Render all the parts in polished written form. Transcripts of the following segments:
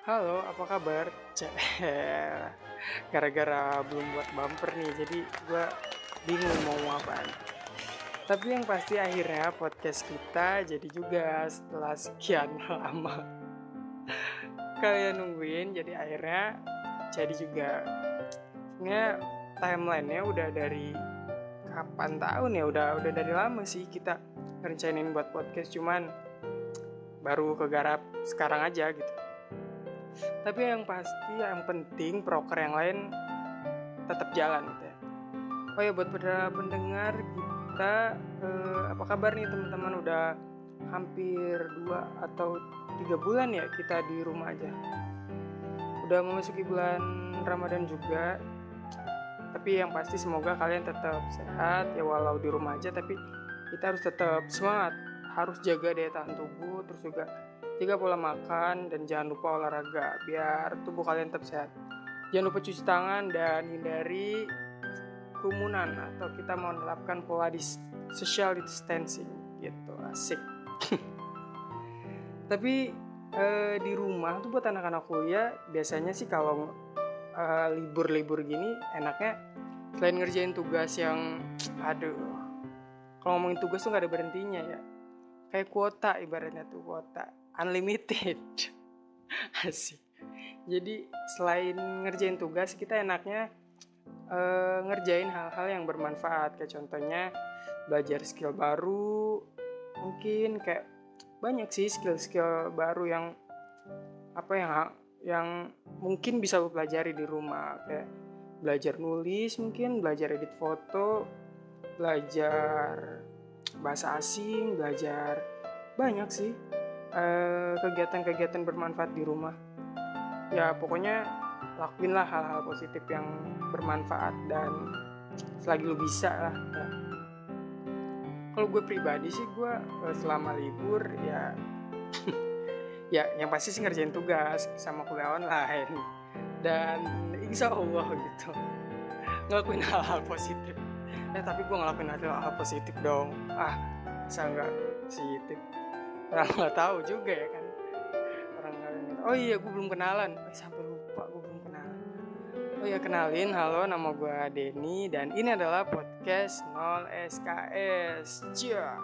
Halo, apa kabar? Ceh, gara-gara belum buat bumper nih, jadi gue bingung mau ngomong apaan. Tapi yang pasti akhirnya podcast kita jadi juga setelah sekian lama kalian nungguin, jadi akhirnya jadi juga. Sebenarnya timelinenya udah dari kapan tahun ya, udah dari lama sih kita rencanain buat podcast, cuman baru kegarap sekarang aja gitu. Tapi yang pasti yang penting proker yang lain tetap jalan gitu ya. Oh ya, buat para pendengar kita, apa kabar nih teman-teman? Udah hampir 2 atau 3 bulan ya kita di rumah aja. Udah memasuki bulan Ramadan juga. Tapi yang pasti semoga kalian tetap sehat ya, walau di rumah aja, tapi kita harus tetap semangat. Harus jaga daya tahan tubuh, terus juga jaga pola makan, dan jangan lupa olahraga biar tubuh kalian tetap sehat. Jangan lupa cuci tangan dan hindari kerumunan, atau kita mau menerapkan pola social distancing gitu, asik. Tapi di rumah tuh buat anak-anak kuliah biasanya sih kalau libur-libur gini enaknya selain ngerjain tugas yang kalau ngomongin tugas tuh gak ada berhentinya ya, kayak kuota, ibaratnya tuh kuota unlimited. Asik. Jadi selain ngerjain tugas, kita enaknya ngerjain hal-hal yang bermanfaat, kayak contohnya belajar skill baru. Mungkin kayak banyak sih skill-skill baru yang mungkin bisa lo pelajari di rumah, kayak belajar nulis, mungkin belajar edit foto, belajar bahasa asing, belajar banyak sih kegiatan-kegiatan bermanfaat di rumah. Ya pokoknya lakuinlah hal-hal positif yang bermanfaat, dan selagi lu bisa lah ya. Kalau gue pribadi sih, gue selama libur ya ya yang pasti sih ngerjain tugas sama kuliah online, dan insya Allah gitu ngelakuin hal-hal positif. Tapi gue ngelakuin hal-hal positif dong, bisa nggak positif, orang nggak tahu juga ya kan, orang nggak. Oh iya, gue belum kenalan, sampai lupa gue belum kenalan. Oh ya, kenalin, halo, nama gue Denny, dan ini adalah podcast 0 SKS. Cia.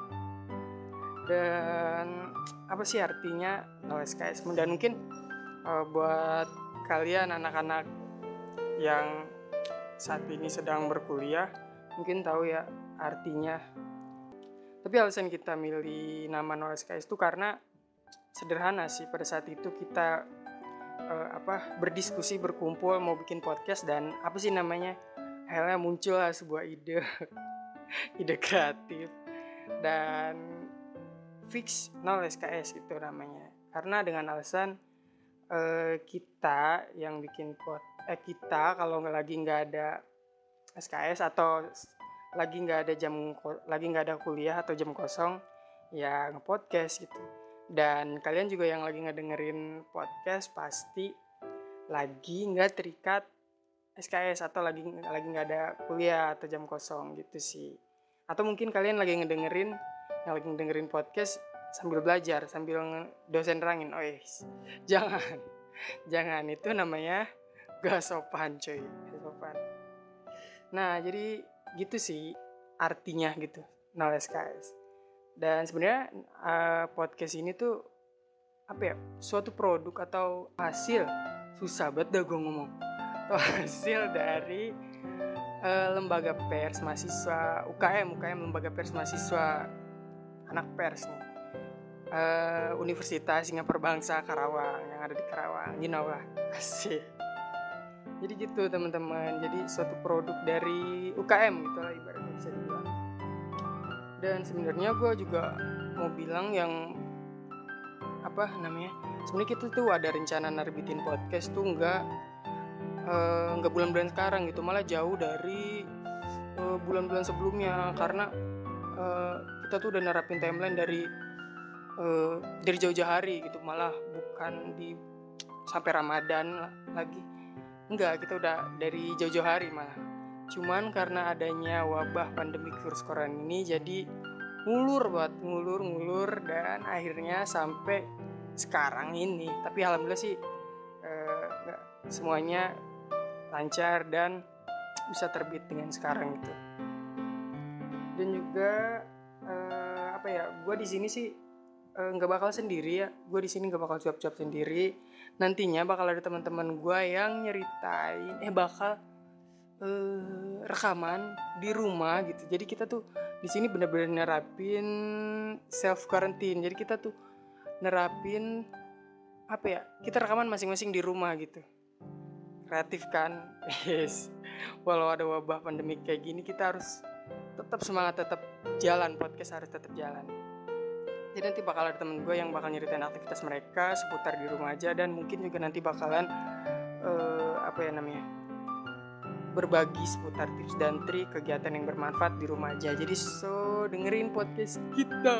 Dan apa sih artinya 0 SKS? Dan mungkin buat kalian anak-anak yang saat ini sedang berkuliah mungkin tahu ya artinya. Tapi alasan kita milih nama 0 SKS itu karena sederhana sih. Pada saat itu kita berdiskusi, berkumpul mau bikin podcast, dan apa sih namanya, akhirnya muncul lah sebuah ide ide kreatif, dan fix 0 SKS itu namanya. Karena dengan alasan kita yang bikin kita kalau lagi nggak ada SKS atau lagi nggak ada kuliah atau jam kosong, ya nge-podcast gitu. Dan kalian juga yang lagi ngedengerin podcast pasti lagi nggak terikat SKS atau lagi nggak ada kuliah atau jam kosong gitu sih. Atau mungkin kalian lagi ngedengerin podcast sambil belajar, sambil dosen nerangin. Jangan, itu namanya gak sopan cuy, gak sopan. Nah jadi gitu sih artinya gitu, 0 SKS. Dan sebenarnya podcast ini tuh suatu produk atau hasil, susah banget dah gue ngomong, atau hasil dari lembaga pers mahasiswa UKM, lembaga pers mahasiswa anak pers nih, Universitas Singapura Bangsa Karawang, yang ada di Karawang, you know lah, asik. Jadi gitu teman-teman, jadi suatu produk dari UKM gitu lah ibaratnya bisa dibilang. Dan sebenarnya gue juga mau bilang yang sebenarnya kita tuh ada rencana nerbitin podcast tuh nggak bulan-bulan sekarang gitu, malah jauh dari bulan-bulan sebelumnya, karena kita tuh udah nerapin timeline dari jauh-jauh hari gitu, malah bukan di sampai Ramadan lagi, enggak, kita udah dari jauh-jauh hari malah. Cuman karena adanya wabah pandemi virus corona ini, jadi ngulur, dan akhirnya sampai sekarang ini. Tapi alhamdulillah sih semuanya lancar dan bisa terbit dengan sekarang gitu. Dan juga gue di sini sih nggak bakal sendiri ya. Gue di sini nggak bakal cuap-cuap sendiri. Nantinya bakal ada teman-teman gue yang nyeritain bakal rekaman di rumah gitu. Jadi kita tuh di sini benar-benar nerapin self quarantine. Jadi kita tuh nerapin kita rekaman masing-masing di rumah gitu. Kreatif kan? Yes. Walau ada wabah pandemi kayak gini, kita harus tetap semangat, tetap jalan, podcast harus tetap jalan. Jadi nanti bakal ada temen gue yang bakal nyeritain aktivitas mereka seputar di rumah aja, dan mungkin juga nanti bakalan berbagi seputar tips dan trik kegiatan yang bermanfaat di rumah aja. Jadi dengerin podcast kita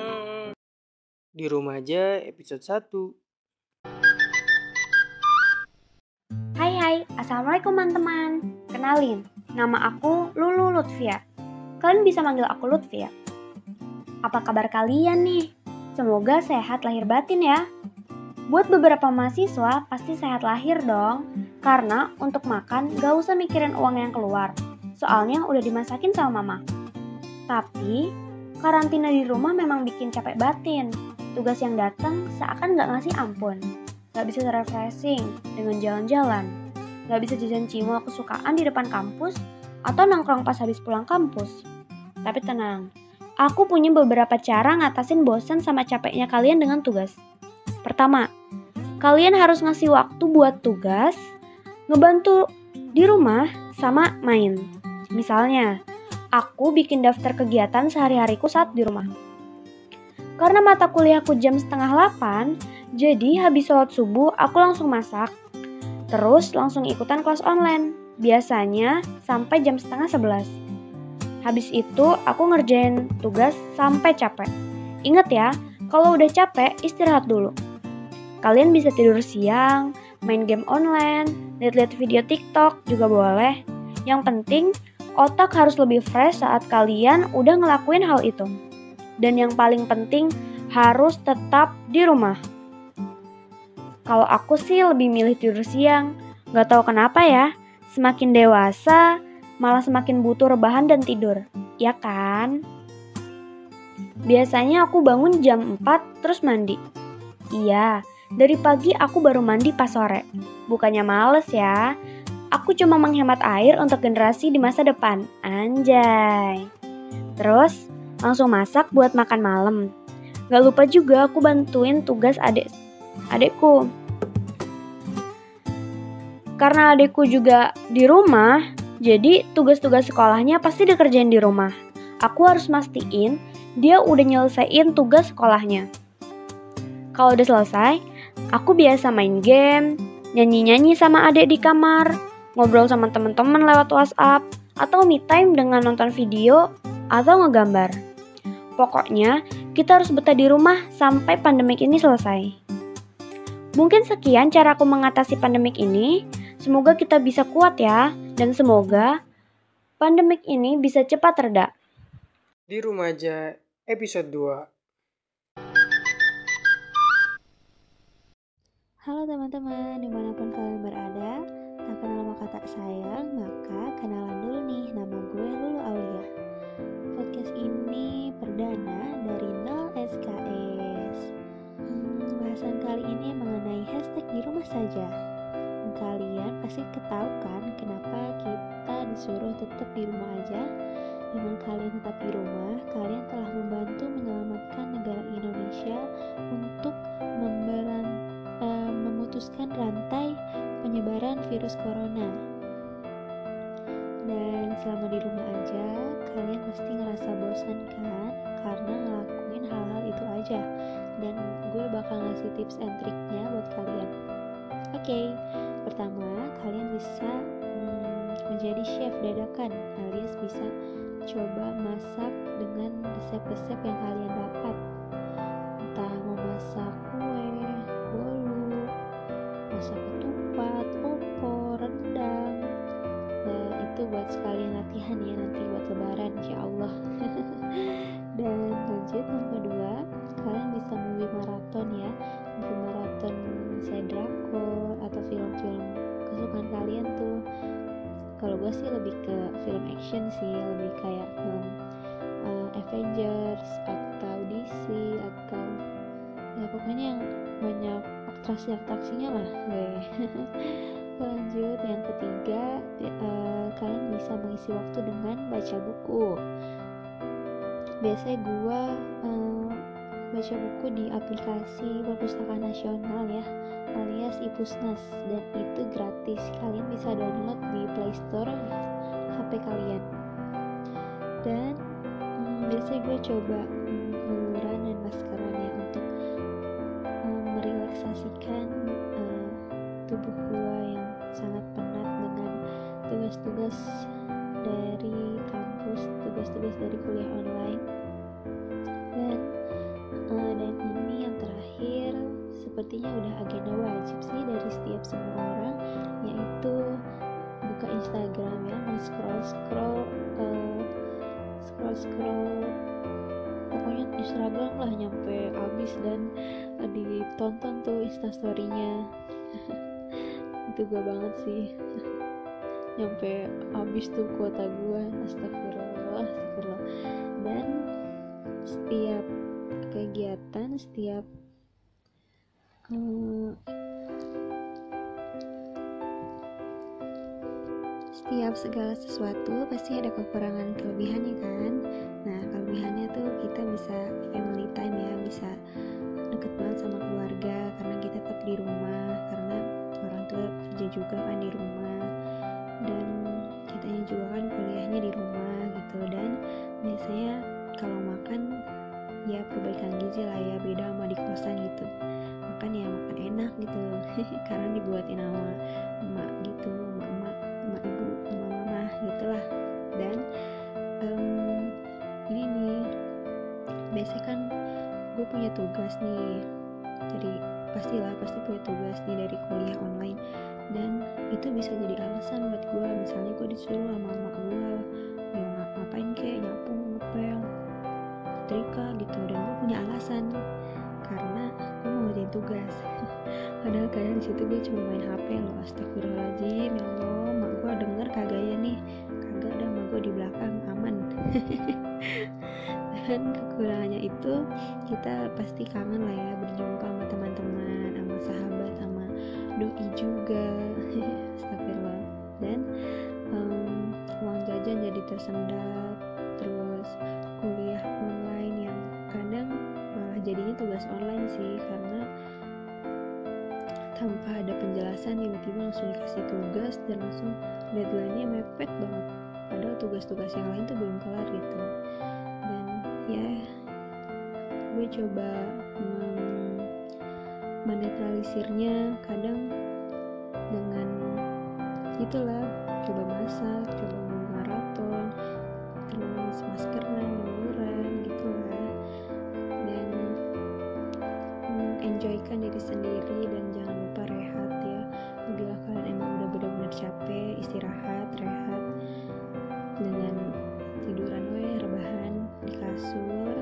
di rumah aja episode 1. Hai, assalamualaikum teman-teman. Kenalin, nama aku Lulu Lutfia. Kalian bisa manggil aku Lutfia. Apa kabar kalian nih? Semoga sehat lahir batin ya. Buat beberapa mahasiswa pasti sehat lahir dong. Karena untuk makan gak usah mikirin uang yang keluar. Soalnya udah dimasakin sama mama. Tapi karantina di rumah memang bikin capek batin. Tugas yang datang seakan gak ngasih ampun. Gak bisa refreshing dengan jalan-jalan. Gak bisa jajan cimol kesukaan di depan kampus atau nongkrong pas habis pulang kampus. Tapi tenang, aku punya beberapa cara ngatasin bosan sama capeknya kalian dengan tugas. Pertama, kalian harus ngasih waktu buat tugas, ngebantu di rumah, sama main. Misalnya, aku bikin daftar kegiatan sehari-hariku saat di rumah. Karena mata kuliahku jam 7:30, jadi habis sholat subuh aku langsung masak, terus langsung ikutan kelas online, biasanya sampai jam 10:30. Habis itu aku ngerjain tugas sampai capek. Ingat ya, kalau udah capek istirahat dulu. Kalian bisa tidur siang, main game online, lihat-lihat video TikTok juga boleh. Yang penting otak harus lebih fresh saat kalian udah ngelakuin hal itu. Dan yang paling penting harus tetap di rumah. Kalau aku sih lebih milih tidur siang. Gak tahu kenapa ya, semakin dewasa malah semakin butuh rebahan dan tidur, ya kan? Biasanya aku bangun jam 4 terus mandi. Iya, dari pagi aku baru mandi pas sore. Bukannya males ya, aku cuma menghemat air untuk generasi di masa depan. Anjay. Terus langsung masak buat makan malam. Gak lupa juga aku bantuin tugas adekku. Karena adekku juga di rumah, jadi tugas-tugas sekolahnya pasti dikerjain di rumah. Aku harus mastiin dia udah nyelesain tugas sekolahnya. Kalau udah selesai, aku biasa main game, nyanyi-nyanyi sama adek di kamar, ngobrol sama teman-teman lewat WhatsApp, atau me time dengan nonton video atau ngegambar. Pokoknya, kita harus betah di rumah sampai pandemik ini selesai. Mungkin sekian cara aku mengatasi pandemik ini. Semoga kita bisa kuat ya, dan semoga pandemik ini bisa cepat reda. Di rumah aja episode 2. Halo teman-teman, dimanapun kalian berada, tak kenal maka tak sayang, maka kenalan dulu nih, nama gue Lulu Aulia. Podcast ini perdana dari 0 SKS. Bahasan kali ini mengenai hashtag di rumah saja. Kalian pasti ketahui kan kenapa kita disuruh tetap di rumah aja. Dengan kalian tetap di rumah, kalian telah membantu menyelamatkan negara Indonesia untuk memutuskan rantai penyebaran virus corona. Dan selama di rumah aja, kalian pasti ngerasa bosan kan? Karena ngelakuin hal-hal itu aja. Dan gue bakal ngasih tips and triknya buat kalian. Oke, pertama kalian bisa menjadi chef dadakan, alias bisa coba masak dengan resep-resep yang kalian dapat. Entah mau masak kue, bolu, masak ketupat, opor, rendang. Nah, itu buat sekalian latihan ya nanti buat lebaran insyaallah. Dan lanjut yang kedua, kalian bisa movie maraton ya. Movie maraton misalnya drakor atau film-film kesukaan kalian tuh. Kalau gue sih lebih ke film action sih, lebih kayak film Avengers atau DC atau ya pokoknya yang banyak atraksinya lah. Lanjut yang ketiga, kalian bisa mengisi waktu dengan baca buku. Biasanya gue baca buku di aplikasi Perpustakaan Nasional ya, alias iPusnas, dan itu gratis. Kalian bisa download di Play Store HP kalian. Dan biasanya gue coba luluran dan maskeran ya untuk merelaksasikan tubuh gue yang sangat penat dengan tugas-tugas dari kampus, tugas-tugas dari kuliah online. Dan ini yang terakhir sepertinya udah agenda wajib sih dari setiap semua orang, yaitu buka Instagram ya, scroll pokoknya Instagram lah nyampe habis dan ditonton tuh instastorynya. Itu gue banget sih nyampe habis tuh kuota gue, astagfirullah. Dan setiap kegiatan, setiap segala sesuatu pasti ada kekurangan kelebihannya kan. Nah, kelebihannya tuh kita bisa family time ya, bisa deket banget sama keluarga karena kita tetap di rumah, karena orang tua kerja juga kan di rumah, dan kitanya juga kan kuliahnya di rumah gitu. Dan biasanya kalau makan ya perbaikan gizi lah ya, beda sama di kosan gitu. Makan ya makan enak gitu karena dibuatin sama emak gitu, emak ibu, sama mama gitulah. Dan ini nih, biasanya kan gue punya tugas nih, jadi pasti punya tugas nih dari kuliah online, dan itu bisa jadi alasan buat gue. Misalnya gue disuruh sama emak gue ya ngapain kek, nyapu, ngepel, setrika gitu, dan gue punya alasan karena gue mau ngerjain tugas. Padahal kadang disitu gue cuma main HP loh, astagfirullahaladzim, ya Allah, mak gue denger kagak ya nih, kagak ada, mak gue di belakang aman. Dan kekurangannya itu kita pasti kangen lah ya, berjumpa sama teman-teman, sama sahabat, sama doi juga. Astagfirullah. Dan uang jajan jadi tersendat, terus kuliah online yang kadang malah jadinya tugas online sih, karena tanpa ada penjelasan tiba-tiba langsung dikasih tugas dan langsung deadline-nya mepet banget, padahal tugas-tugas yang lain tuh belum kelar gitu. Dan ya gue coba menetralisirnya kadang dengan itulah, coba masak, coba maraton, terus maskeran, luluran gitu lah. Dan enjoykan diri sendiri dan jangan lupa rehat ya. Bila kalian emang udah benar-benar capek, istirahat, rehat dengan tiduran rebahan di kasur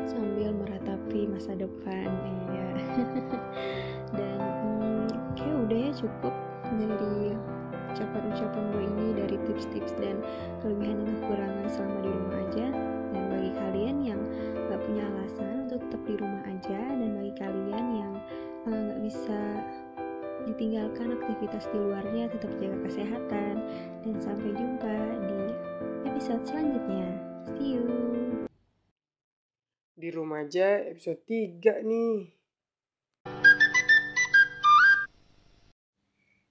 sambil meratapi masa depan ya. Dan kayak udah ya, cukup dari ucapan gue ini, dari tips-tips dan kelebihan dan kekurangan selama di rumah aja. Dan bagi kalian yang gak punya alasan untuk tetap di rumah aja, dan bagi kalian yang gak bisa ditinggalkan aktivitas di luarnya, tetap jaga kesehatan. Dan sampai jumpa di episode selanjutnya. See you. Di rumah aja episode 3 nih.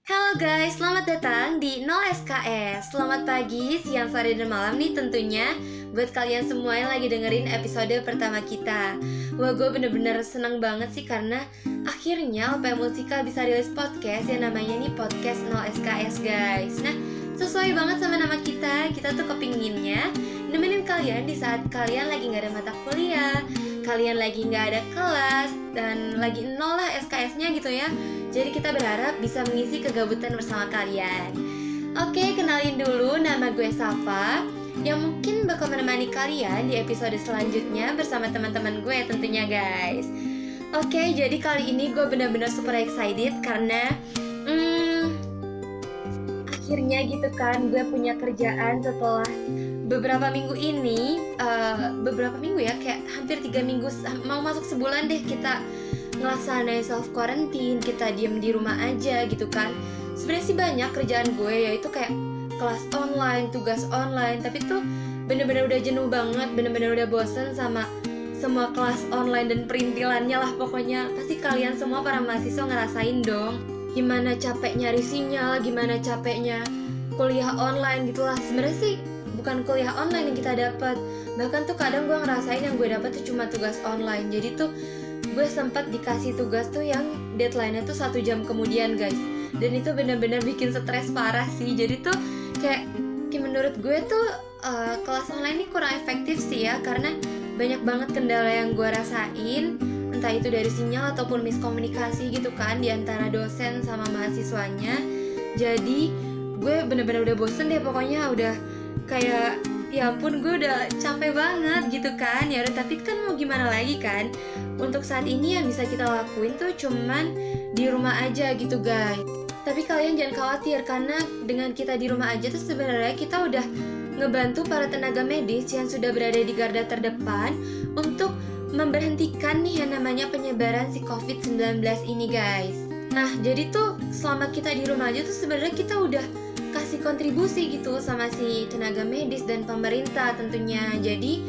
Halo guys, selamat datang di 0 SKS. Selamat pagi, siang, sore, dan malam nih tentunya buat kalian semua yang lagi dengerin episode pertama kita. Wah, gue bener-bener seneng banget sih karena akhirnya OP Musika bisa rilis podcast yang namanya nih Podcast 0 SKS guys. Nah, sesuai banget sama nama kita tuh kepinginnya nemenin kalian di saat kalian lagi gak ada mata kuliah, kalian lagi gak ada kelas, dan lagi nol lah SKS-nya gitu ya. Jadi kita berharap bisa mengisi kegabutan bersama kalian. Oke, kenalin dulu, nama gue Safa, yang mungkin bakal menemani kalian di episode selanjutnya bersama teman-teman gue tentunya guys. Oke, jadi kali ini gue benar-benar super excited karena akhirnya gitu kan gue punya kerjaan setelah beberapa minggu ini, beberapa minggu ya, kayak hampir 3 minggu, mau masuk sebulan deh kita ngelaksanain self quarantine, kita diem di rumah aja gitu kan. Sebenarnya sih banyak kerjaan gue, yaitu kayak kelas online, tugas online, tapi tuh bener-bener udah jenuh banget, bener-bener udah bosen sama semua kelas online dan perintilannya lah pokoknya. Pasti kalian semua para mahasiswa ngerasain dong gimana capek nyari sinyal, gimana capeknya kuliah online gitulah. Sebenarnya sih bukan kuliah online yang kita dapat, bahkan tuh kadang gue ngerasain yang gue dapat tuh cuma tugas online. Jadi tuh gue sempat dikasih tugas tuh yang deadline-nya tuh 1 jam kemudian guys, dan itu bener-bener bikin stres parah sih. Jadi tuh kayak menurut gue tuh kelas online ini kurang efektif sih ya, karena banyak banget kendala yang gue rasain, entah itu dari sinyal ataupun miskomunikasi gitu kan di antara dosen sama mahasiswanya. Jadi gue bener-bener udah bosen deh pokoknya, udah kayak ya ampun gue udah capek banget gitu kan. Ya udah, tapi kan mau gimana lagi kan, untuk saat ini yang bisa kita lakuin tuh cuman di rumah aja gitu guys. Tapi kalian jangan khawatir, karena dengan kita di rumah aja tuh sebenarnya kita udah ngebantu para tenaga medis yang sudah berada di garda terdepan untuk memberhentikan nih yang namanya penyebaran si COVID-19 ini guys. Nah jadi tuh selama kita di rumah aja tuh sebenarnya kita udah kasih kontribusi gitu sama si tenaga medis dan pemerintah tentunya. Jadi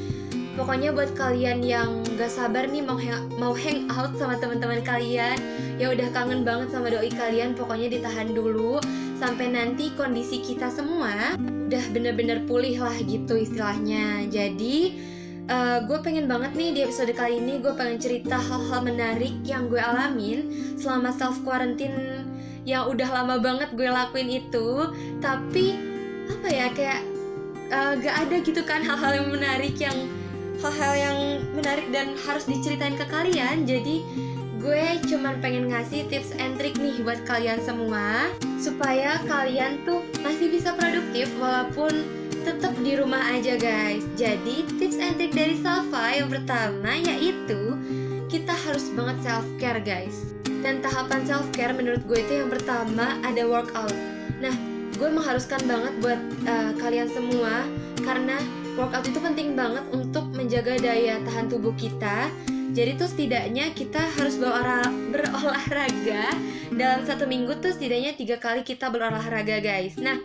pokoknya buat kalian yang gak sabar nih mau hang out sama teman-teman kalian, ya udah kangen banget sama doi kalian, pokoknya ditahan dulu sampai nanti kondisi kita semua udah bener-bener pulih lah gitu istilahnya. Jadi gue pengen banget nih di episode kali ini gue pengen cerita hal-hal menarik yang gue alamin selama self quarantine yang udah lama banget gue lakuin itu. Tapi apa ya, kayak gak ada gitu kan hal-hal yang menarik dan harus diceritain ke kalian. Jadi gue cuman pengen ngasih tips and trick nih buat kalian semua supaya kalian tuh masih bisa produktif walaupun tetap di rumah aja guys. Jadi tips and trick dari Salva yang pertama yaitu kita harus banget self care guys. Dan tahapan self care menurut gue itu yang pertama ada workout. Nah gue mengharuskan banget buat kalian semua, karena workout itu penting banget untuk menjaga daya tahan tubuh kita. Jadi tuh setidaknya kita harus berolahraga dalam 1 minggu tuh setidaknya 3 kali kita berolahraga guys. Nah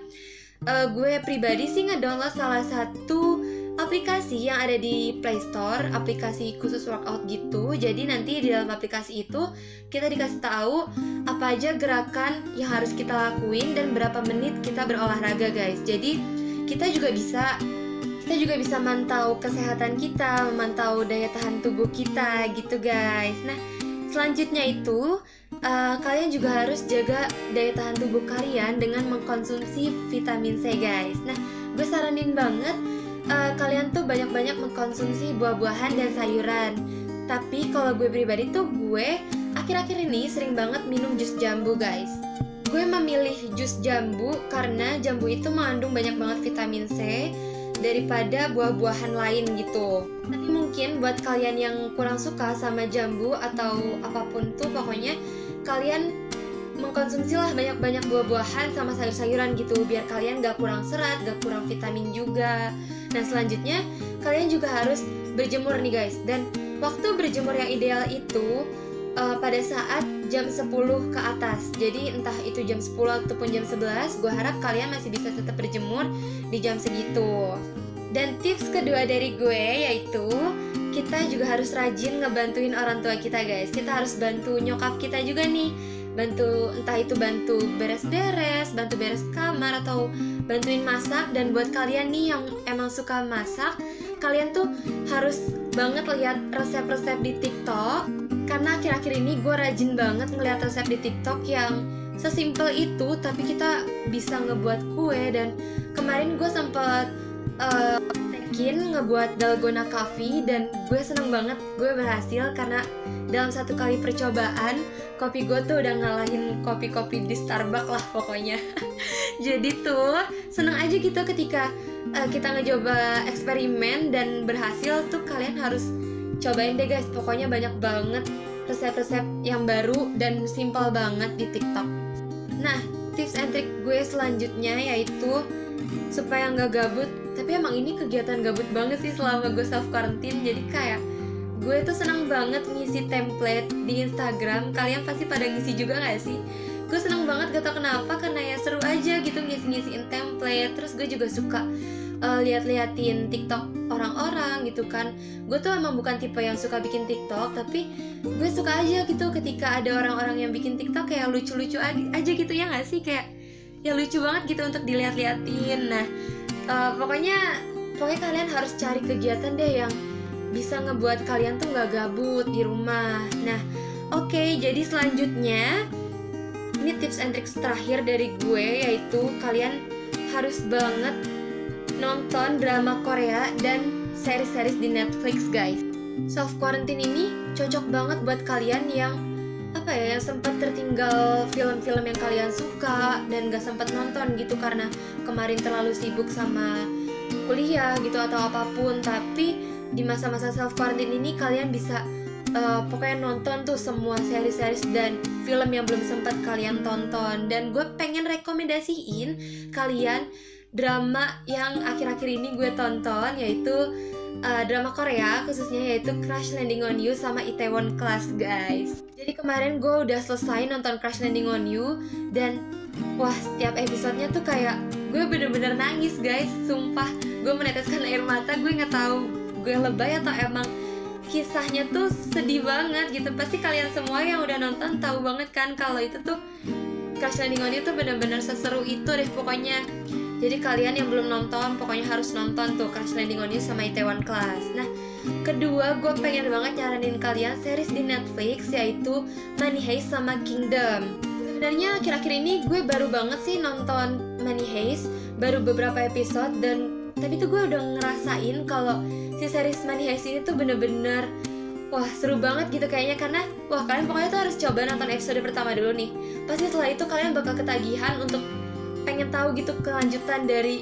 gue pribadi sih ngedownload salah satu aplikasi yang ada di Play Store, aplikasi khusus workout gitu. Jadi nanti di dalam aplikasi itu kita dikasih tahu apa aja gerakan yang harus kita lakuin dan berapa menit kita berolahraga guys. Jadi kita juga bisa mantau kesehatan kita, memantau daya tahan tubuh kita gitu guys. Nah selanjutnya itu kalian juga harus jaga daya tahan tubuh kalian dengan mengkonsumsi vitamin C guys. Nah gue saranin banget kalian tuh banyak-banyak mengkonsumsi buah-buahan dan sayuran. Tapi kalau gue pribadi tuh gue akhir-akhir ini sering banget minum jus jambu guys. Gue memilih jus jambu karena jambu itu mengandung banyak banget vitamin C daripada buah-buahan lain gitu. Tapi mungkin buat kalian yang kurang suka sama jambu atau apapun tuh, pokoknya kalian mengkonsumsi lah banyak-banyak buah-buahan sama sayur-sayuran gitu, biar kalian gak kurang serat, gak kurang vitamin juga. Nah selanjutnya kalian juga harus berjemur nih guys. Dan waktu berjemur yang ideal itu pada saat jam 10 ke atas. Jadi entah itu jam 10 ataupun jam 11, gue harap kalian masih bisa tetap berjemur di jam segitu. Dan tips kedua dari gue yaitu kita juga harus rajin ngebantuin orang tua kita guys. Kita harus bantu nyokap kita juga nih, entah itu bantu beres-beres, bantu beres kamar, atau bantuin masak. Dan buat kalian nih yang emang suka masak, kalian tuh harus banget lihat resep-resep di TikTok, karena akhir-akhir ini gue rajin banget ngeliat resep di TikTok yang sesimpel itu tapi kita bisa ngebuat kue. Dan kemarin gue sempet ngebuat dalgona coffee dan gue seneng banget gue berhasil, karena dalam 1 kali percobaan kopi gue tuh udah ngalahin kopi-kopi di Starbucks lah pokoknya. Jadi tuh seneng aja gitu ketika kita ngecoba eksperimen dan berhasil tuh. Kalian harus cobain deh guys, pokoknya banyak banget resep-resep yang baru dan simpel banget di TikTok. Nah tips and trick gue selanjutnya yaitu supaya nggak gabut. Tapi emang ini kegiatan gabut banget sih selama gue self quarantine. Jadi kayak gue tuh senang banget ngisi template di Instagram. Kalian pasti pada ngisi juga gak sih? Gue senang banget, gak tau kenapa, karena ya seru aja gitu ngisi-ngisiin template. Terus gue juga suka lihat-liatin TikTok orang-orang gitu kan. Gue tuh emang bukan tipe yang suka bikin TikTok, tapi gue suka aja gitu ketika ada orang-orang yang bikin TikTok kayak lucu-lucu aja gitu, ya gak sih? Kayak ya lucu banget gitu untuk dilihat-liatin. Nah, pokoknya kalian harus cari kegiatan deh yang bisa ngebuat kalian tuh gak gabut di rumah. Nah, oke, jadi selanjutnya ini tips and tricks terakhir dari gue, yaitu kalian harus banget nonton drama Korea dan series-series di Netflix, guys. Self quarantine ini cocok banget buat kalian yang yang sempat tertinggal film-film yang kalian suka dan gak sempat nonton gitu karena kemarin terlalu sibuk sama kuliah gitu atau apapun. Tapi di masa-masa self quarantine ini kalian bisa pokoknya nonton tuh semua series-series dan film yang belum sempat kalian tonton. Dan gue pengen rekomendasiin kalian drama yang akhir-akhir ini gue tonton, yaitu drama Korea khususnya, yaitu Crash Landing on You sama Itaewon Class, guys. Jadi kemarin gue udah selesai nonton Crash Landing on You, dan wah, setiap episodenya tuh kayak gue bener-bener nangis, guys. Sumpah, gue meneteskan air mata. Gue gak tahu gue lebay atau emang kisahnya tuh sedih banget gitu. Pasti kalian semua yang udah nonton tahu banget kan kalau itu tuh Crash Landing on You tuh bener-bener seseru itu deh pokoknya. Jadi kalian yang belum nonton pokoknya harus nonton tuh Crash Landing on You sama Itaewon Class. Nah, kedua gue pengen banget nyaranin kalian series di Netflix, yaitu Money Heist sama Kingdom. Sebenarnya akhir-akhir ini gue baru banget sih nonton Money Heist, baru beberapa episode, dan tapi tuh gue udah ngerasain kalau si series Money Heist ini tuh bener-bener wah seru banget gitu kayaknya. Karena wah, kalian pokoknya tuh harus coba nonton episode pertama dulu nih. Pasti setelah itu kalian bakal ketagihan untuk pengen tahu gitu kelanjutan dari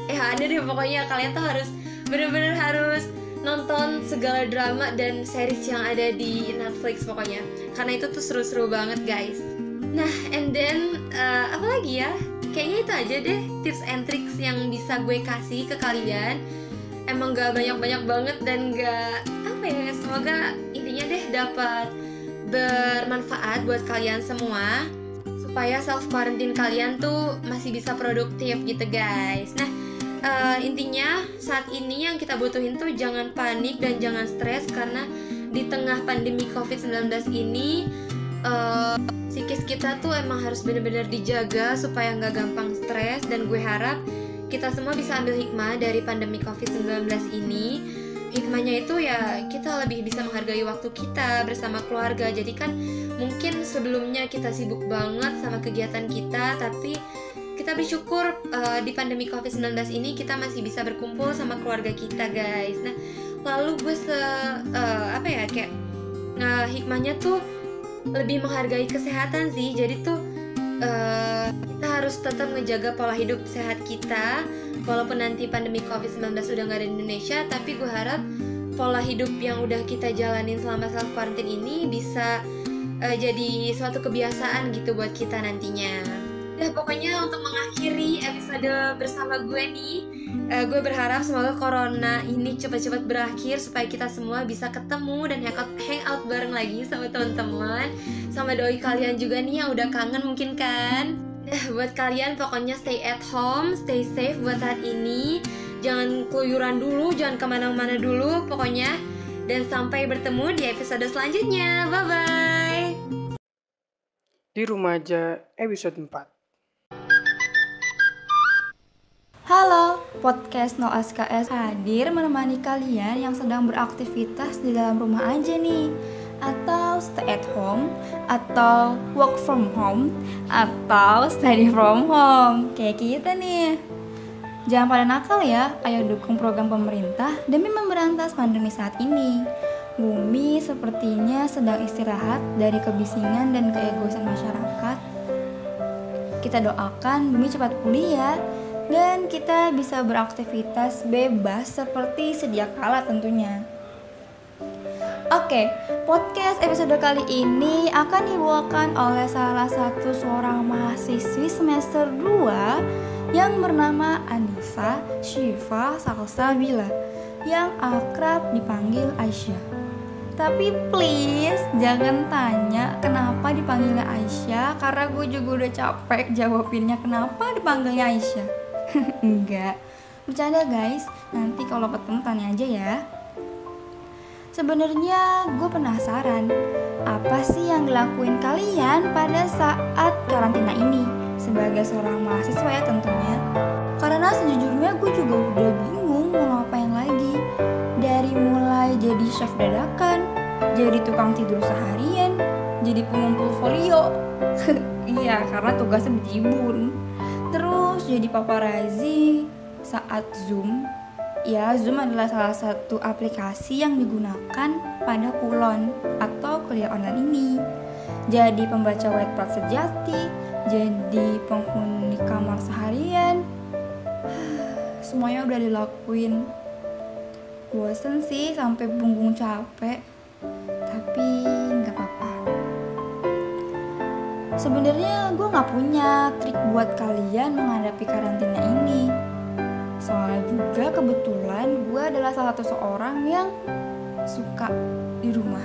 ada deh pokoknya. Kalian tuh harus bener-bener harus nonton segala drama dan series yang ada di Netflix pokoknya, karena itu tuh seru-seru banget, guys. Nah, and then apa lagi ya, kayaknya itu aja deh tips and tricks yang bisa gue kasih ke kalian. Emang gak banyak-banyak banget dan gak semoga intinya deh dapat bermanfaat buat kalian semua, supaya self quarantine kalian tuh masih bisa produktif gitu, guys. Nah, intinya saat ini yang kita butuhin tuh jangan panik dan jangan stres, karena di tengah pandemi COVID-19 ini psikis kita tuh emang harus benar-benar dijaga supaya nggak gampang stres. Dan gue harap kita semua bisa ambil hikmah dari pandemi COVID-19 ini. Hikmahnya itu ya kita lebih bisa menghargai waktu kita bersama keluarga. Jadi kan mungkin sebelumnya kita sibuk banget sama kegiatan kita, tapi kita bersyukur di pandemi COVID-19 ini kita masih bisa berkumpul sama keluarga kita, guys. Nah, lalu gue hikmahnya tuh lebih menghargai kesehatan sih. Jadi tuh kita harus tetap ngejaga pola hidup sehat kita. Walaupun nanti pandemi COVID-19 udah gak ada di Indonesia, tapi gue harap pola hidup yang udah kita jalanin selama self quarantine ini bisa jadi suatu kebiasaan gitu buat kita nantinya. Nah, pokoknya untuk mengakhiri episode bersama gue nih, gue berharap semoga corona ini cepat-cepat berakhir supaya kita semua bisa ketemu dan hangout bareng lagi sama teman-teman, sama doi kalian juga nih yang udah kangen mungkin kan. Nah, buat kalian pokoknya stay at home, stay safe buat saat ini. Jangan keluyuran dulu, jangan kemana-mana dulu pokoknya. Dan sampai bertemu di episode selanjutnya. Bye-bye. Di Rumah Aja episode 4. Halo, podcast No SKS hadir menemani kalian yang sedang beraktivitas di dalam rumah aja nih, atau stay at home, atau work from home, atau study from home, kayak kita nih. Jangan pada nakal ya, ayo dukung program pemerintah demi memberantas pandemi saat ini. Bumi sepertinya sedang istirahat dari kebisingan dan keegoisan masyarakat. Kita doakan bumi cepat pulih ya, dan kita bisa beraktivitas bebas seperti sedia kala tentunya. Oke, podcast episode kali ini akan dibawakan oleh salah satu seorang mahasiswi semester 2 yang bernama Anissa Syifa Salsabila yang akrab dipanggil Aisyah. Tapi please jangan tanya kenapa dipanggilnya Aisyah, karena gue juga udah capek jawabinnya kenapa dipanggilnya Aisyah. Enggak, bercanda guys, nanti kalau ketemu tanya aja ya. Sebenarnya gue penasaran, apa sih yang dilakuin kalian pada saat karantina ini? Sebagai seorang mahasiswa ya tentunya. Karena sejujurnya gue juga udah bingung mau ngapain lagi. Dari mulai jadi chef dadakan, jadi tukang tidur seharian, jadi pengumpul folio. Iya, karena tugasnya berjibun. Terus jadi paparazzi saat Zoom. Ya, Zoom adalah salah satu aplikasi yang digunakan pada kulon atau kuliah online ini. Jadi pembaca Wattpad sejati, jadi penghuni kamar seharian. Semuanya udah dilakuin. Bosen sih sampai punggung capek. Tapi nggak apa-apa. Sebenarnya gue nggak punya trik buat kalian menghadapi karantina ini. Soalnya juga kebetulan gue adalah salah satu seorang yang suka di rumah.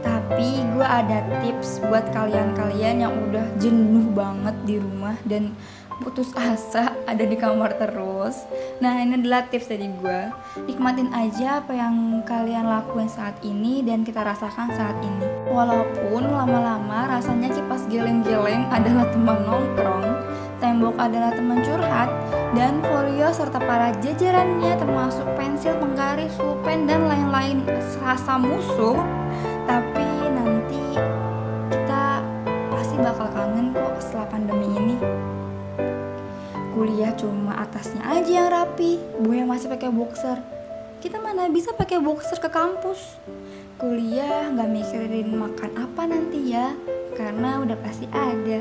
Tapi gue ada tips buat kalian-kalian yang udah jenuh banget di rumah dan putus asa ada di kamar terus. Nah, ini adalah tips dari gue. Nikmatin aja apa yang kalian lakuin saat ini dan kita rasakan saat ini. Walaupun lama-lama rasanya kipas geleng-geleng adalah teman nongkrong, tembok adalah teman curhat, dan folio serta para jajarannya termasuk pensil, penggaris, pulpen, dan lain-lain serasa musuh. Tapi nanti kita pasti bakal kangen kok setelah pandemi ini. Kuliah cuma atasnya aja yang rapi, gue yang masih pakai boxer. Kita mana bisa pakai boxer ke kampus. Kuliah gak mikirin makan apa nanti ya, karena udah pasti ada.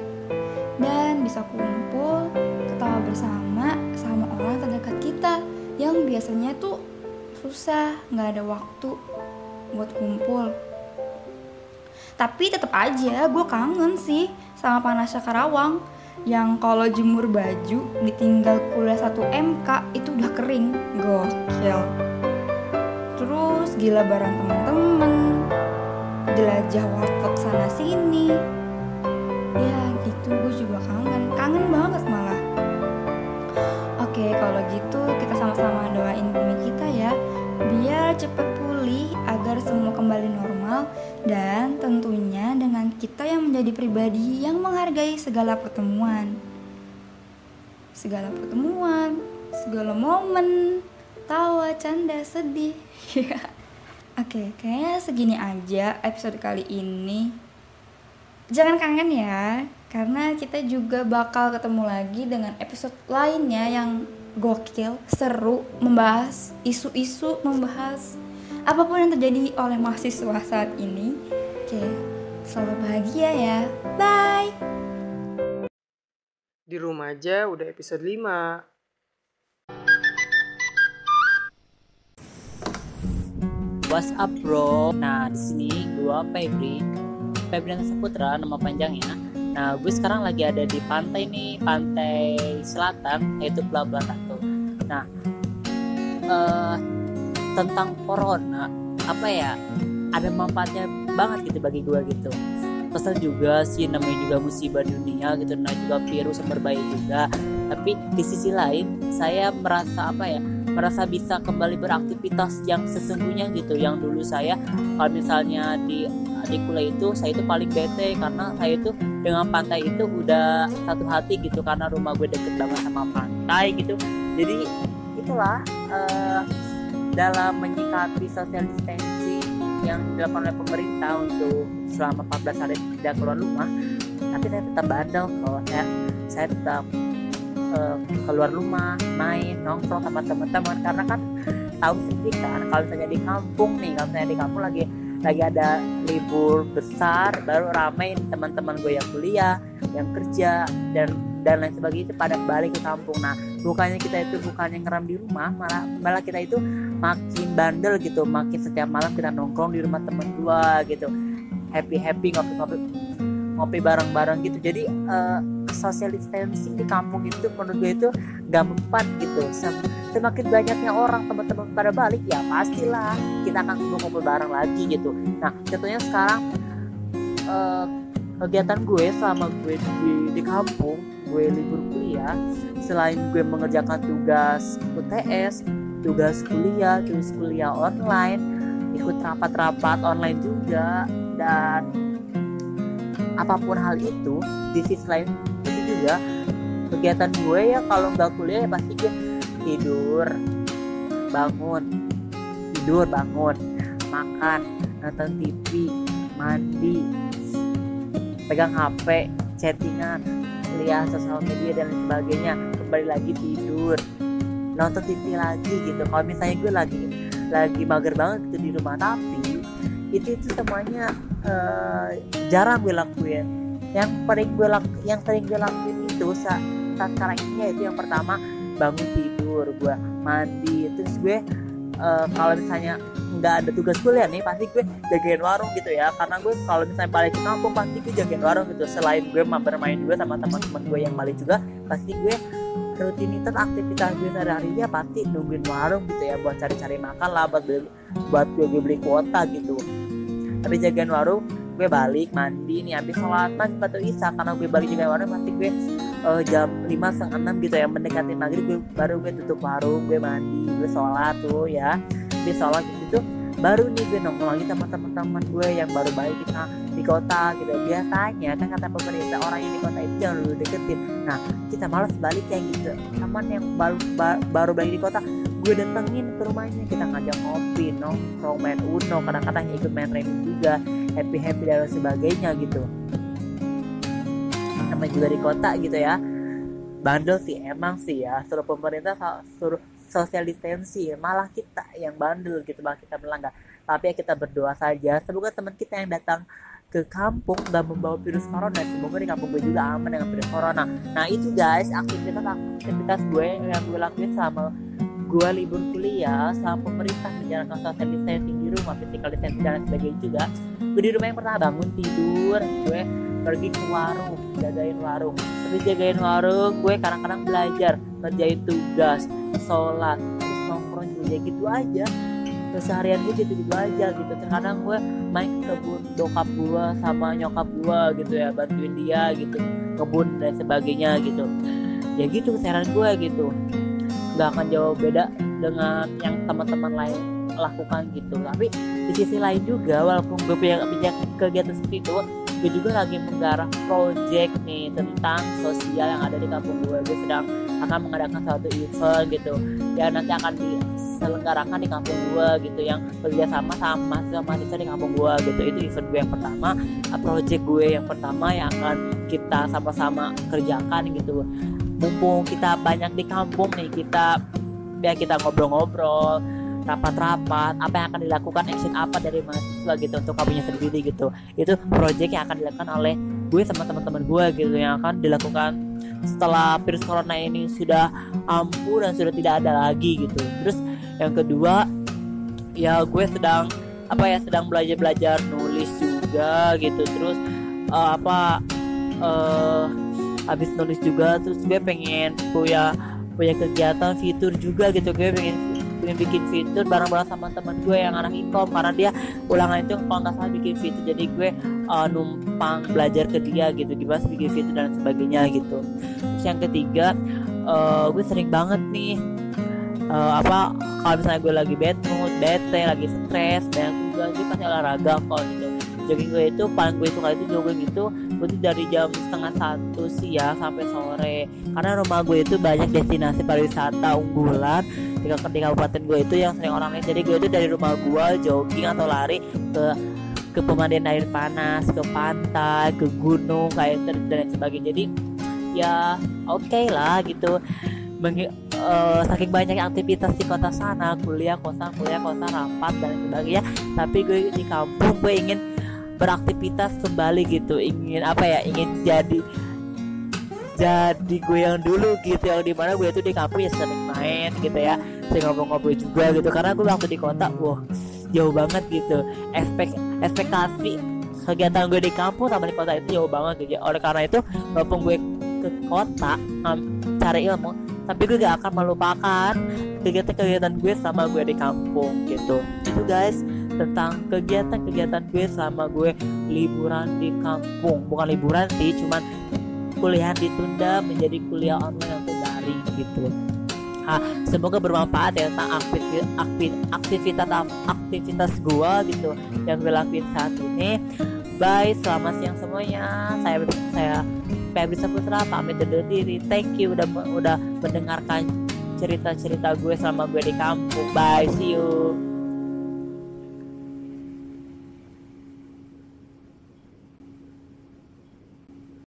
Dan bisa kumpul, ketawa bersama sama orang terdekat kita yang biasanya tuh susah, gak ada waktu buat kumpul. Tapi tetap aja gue kangen sih sama panasnya Karawang, yang kalau jemur baju ditinggal kuliah 1 MK itu udah kering. Gokil. Terus gila bareng temen-temen, jelajah warteg sana sini. Ya gitu, gue juga kangen banget malah. Oke, kalau gitu kita sama-sama doain bumi kita ya, biar cepet pulih agar semua kembali normal. Dan tentunya dengan kita yang menjadi pribadi yang menghargai segala pertemuan, segala momen, tawa, canda, sedih. Oke, kayaknya segini aja episode kali ini. Jangan kangen ya, karena kita juga bakal ketemu lagi dengan episode lainnya yang gokil, seru, membahas isu-isu, membahas apapun yang terjadi oleh mahasiswa saat ini. Oke, selalu bahagia ya. Bye. Di rumah aja udah episode 5. What's up bro? Nah di sini gua Febrian Saputra nama panjangnya. Nah gue sekarang lagi ada di pantai nih, pantai selatan yaitu Pelabuhan Ratu. Nah tentang corona apa ya, ada manfaatnya banget gitu bagi gue gitu. Kesel juga sih, namanya juga musibah dunia gitu, nah juga virus yang berbahaya juga. Tapi di sisi lain saya merasa bisa kembali beraktivitas yang sesungguhnya gitu. Yang dulu saya kalau misalnya di kuliah itu saya itu paling bete karena saya itu dengan pantai itu udah satu hati gitu, karena rumah gue deket banget sama pantai gitu. Jadi itulah dalam menyikapi social distancing yang dilakukan oleh pemerintah untuk selama 14 hari tidak keluar rumah, tapi saya tetap bandel kalau saya tetap keluar rumah, main, nongkrong sama teman-teman, karena kan tahu sendiri kan kalau misalnya di kampung lagi ada libur besar baru ramai teman-teman gue yang kuliah, yang kerja dan lain sebagainya itu pada balik ke kampung. Nah bukannya kita itu bukannya ngeram di rumah, malah kita itu makin bandel gitu, makin setiap malam kita nongkrong di rumah temen gua gitu, happy ngopi bareng-bareng gitu. Jadi social distancing di kampung itu menurut gue itu gak mempan gitu. Semakin banyaknya orang, teman-teman pada balik, ya pastilah kita akan kumpul bareng lagi gitu. Nah contohnya sekarang kegiatan gue selama gue di kampung, gue libur kuliah, selain gue mengerjakan tugas UTS, tugas kuliah online, ikut rapat-rapat online juga, dan apapun hal itu, di sisi lain itu juga kegiatan gue ya kalau nggak kuliah ya pasti gue tidur bangun, makan, nonton TV, mandi, pegang HP, chattingan, lihat sosial media dan lain sebagainya, kembali lagi tidur, nonton TV lagi gitu. Kalau misalnya gue lagi mager banget gitu di rumah, tapi itu semuanya jarang gue lakuin. Yang sering gue lakuin itu saat sekarang ini yaitu yang pertama bangun tidur, gue mandi, terus gue kalau misalnya nggak ada tugas kuliah nih pasti gue jagain warung gitu ya, karena gue kalau misalnya balik ke kampung pasti gue jagain warung gitu. Selain gue bermain juga sama teman-teman gue yang balik juga, pasti gue rutinitas aktivitas gue sehari-hari ya pasti nungguin warung gitu ya, buat cari-cari makan lah, buat gue beli kuota gitu. Tapi jagain warung, gue balik mandi nih, habis sholat maghrib atau isya, karena gue balik jagain warung pasti gue jam 5:30 gitu ya, mendekati maghrib baru gue tutup warung, gue mandi, gue sholat tuh ya. Habis sholat gitu baru nih gue nongkrong lagi sama teman-teman gue yang baru balik di kota gitu. Biasanya kan kata pemerintah orang yang di kota itu jangan dulu deketin. Nah kita malas balik kayak gitu, teman yang baru balik di kota gue datengin ke rumahnya, kita ngajak ngopi, nongkrong, main uno, kadang-kadang ikut main remi juga, happy dan sebagainya gitu. Namanya juga di kota gitu ya, bandel sih emang sih ya, suruh pemerintah suruh social distancing, malah kita yang bandel gitu, malah kita melanggar. Tapi ya kita berdoa saja, semoga teman kita yang datang ke kampung dan membawa virus corona, semoga di kampung gue juga aman dengan virus corona. Nah itu guys aktivitas gue yang gue lakuin sama gue libur kuliah, selama pemerintah menjalankan social distancing di rumah, physical distancing dan sebagainya juga. Gue di rumah yang pertama bangun tidur, gue pergi ke warung, jagain warung. Tapi jagain warung, gue kadang-kadang belajar, ngerjain tugas, sholat, terus nongkrong juga gitu aja. Keseharian gue gitu aja gitu. Terkadang gue main ke kebun bokap gue sama nyokap gue gitu ya, bantuin dia gitu, kebun dan sebagainya gitu. Ya gitu keseharian gue gitu. Gak akan jauh beda dengan yang teman-teman lain lakukan gitu. Tapi di sisi lain juga, walaupun gue punya kegiatan seperti itu, gue juga lagi menggarap project nih tentang sosial yang ada di kampung gue. Gue sedang akan mengadakan suatu event gitu ya, nanti akan diselenggarakan di kampung gue gitu, yang bekerjasama sama mahasiswa di kampung gue gitu. Itu event gue yang pertama, project gue yang pertama yang akan kita sama-sama kerjakan gitu. Mumpung kita banyak di kampung nih, kita ngobrol-ngobrol, rapat-rapat, apa yang akan dilakukan, action apa dari mahasiswa gitu untuk kampungnya sendiri gitu. Itu project yang akan dilakukan oleh gue sama teman-teman gue gitu, yang akan dilakukan setelah virus corona ini sudah ampuh dan sudah tidak ada lagi gitu. Terus yang kedua ya gue sedang belajar nulis juga gitu. Terus habis nulis juga, terus gue pengen punya kegiatan fitur juga gitu. Gue pengen bikin fitur bareng-bareng sama teman gue yang anak ikom, karena dia ulangan itu kalau nggak salah bikin fitur, jadi gue numpang belajar ke dia gitu gimana bikin fitur dan sebagainya gitu. Terus yang ketiga gue sering banget nih kalau misalnya gue lagi bete, lagi stres, dan gue pasti olahraga kok gitu. Jogging gue itu paling gue suka itu jogging itu dari jam 12:30 siang sampai sore, karena rumah gue itu banyak destinasi pariwisata unggulan di kabupaten gue itu yang sering orang lihat. Jadi gue itu dari rumah gue jogging atau lari ke pemandian air panas, ke pantai, ke gunung kayak dan sebagainya. Jadi ya oke lah gitu. Saking banyak aktivitas di kota sana, kuliah kosan, rapat dan sebagainya. Tapi gue di kampung gue ingin beraktivitas kembali gitu, ingin jadi jadi gue yang dulu gitu, yang dimana gue tuh di kampus ya sering main gitu ya, sering ngobrol-ngobrol juga gitu, karena gue waktu di kota jauh banget gitu, ekspektasi kegiatan gue di kampus sama di kota itu jauh banget gitu. Oleh karena itu walaupun gue ke kota cari ilmu, tapi gue gak akan melupakan kegiatan-kegiatan gue sama gue di kampung gitu. Itu guys tentang kegiatan-kegiatan gue selama gue liburan di kampung. Bukan liburan sih, cuman kuliah ditunda menjadi kuliah online atau daring gitu. Semoga bermanfaat ya tentang aktivitas gue gitu yang gue lakuin saat ini. Bye, selamat siang semuanya. Saya Febri Saputra pamit undur diri. Thank you udah mendengarkan cerita-cerita gue selama gue di kampung. Bye, see you.